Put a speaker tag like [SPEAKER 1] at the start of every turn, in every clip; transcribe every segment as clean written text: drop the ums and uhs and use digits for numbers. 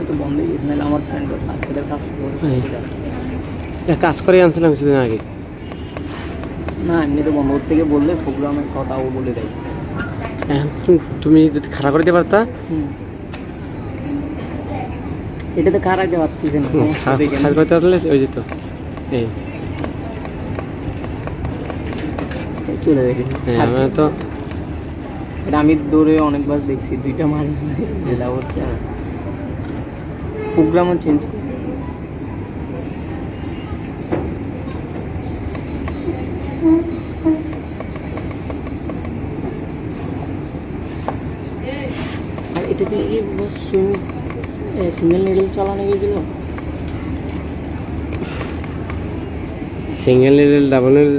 [SPEAKER 1] তো বন্ধ হয়ে গেছে, নাহলে আমার ফ্রেন্ড সার্কিটের কাজ
[SPEAKER 2] কাজ করে আনছিলাম কিছুদিন আগে।
[SPEAKER 1] না এমনি তো বন্ধ থেকে বললে প্রোগ্রামের কথাও বলে দেয়।
[SPEAKER 2] এখন তুমি যদি খারাপ করে দিতে পারতা,
[SPEAKER 1] এটাতে কার আগে ভাবতেছে না
[SPEAKER 2] খারাপ করতে পারলে ওই যেত এই
[SPEAKER 1] চলে গেছে।
[SPEAKER 2] আমরা তো
[SPEAKER 1] এটা আমি দৌড়ে অনেকবার দেখছি, 2টা মাল জেলা হচ্ছে প্রোগ্রামও চেঞ্জ করে। আর এটাতে সিঙ্গেল নিডল চালানো গেছিল,
[SPEAKER 2] সিঙ্গেল নিডল ডাবল নিডল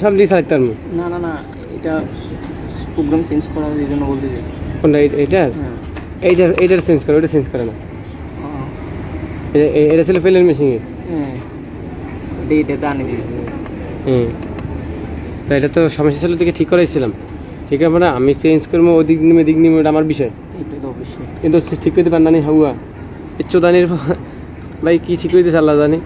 [SPEAKER 2] সব দিয়ে সারতাম।
[SPEAKER 1] না না না, এটা প্রোগ্রাম চেঞ্জ করার এই জন্য বলতে চাই।
[SPEAKER 2] কোনটা এইটার? এইটার চেঞ্জ করে, ওইটা চেঞ্জ করে না। এটা ছিল ফেলের মেশিনে।
[SPEAKER 1] হ্যাঁ এটাতে আনে দিয়েছিল।
[SPEAKER 2] তো এটা তো সমস্যা ছিল থেকে ঠিক করাইছিলাম, ঠিক আছে না? আমি চেঞ্জ করবো ওদিক নিমে দিক নিমে, ওটা আমার বিষয়।
[SPEAKER 1] এটা তো অবশ্যই,
[SPEAKER 2] কিন্তু ঠিক করতে পার না নি হাউয়া এ চোদানির ভাই কি ঠিক করতেছে আল্লাহ জানি।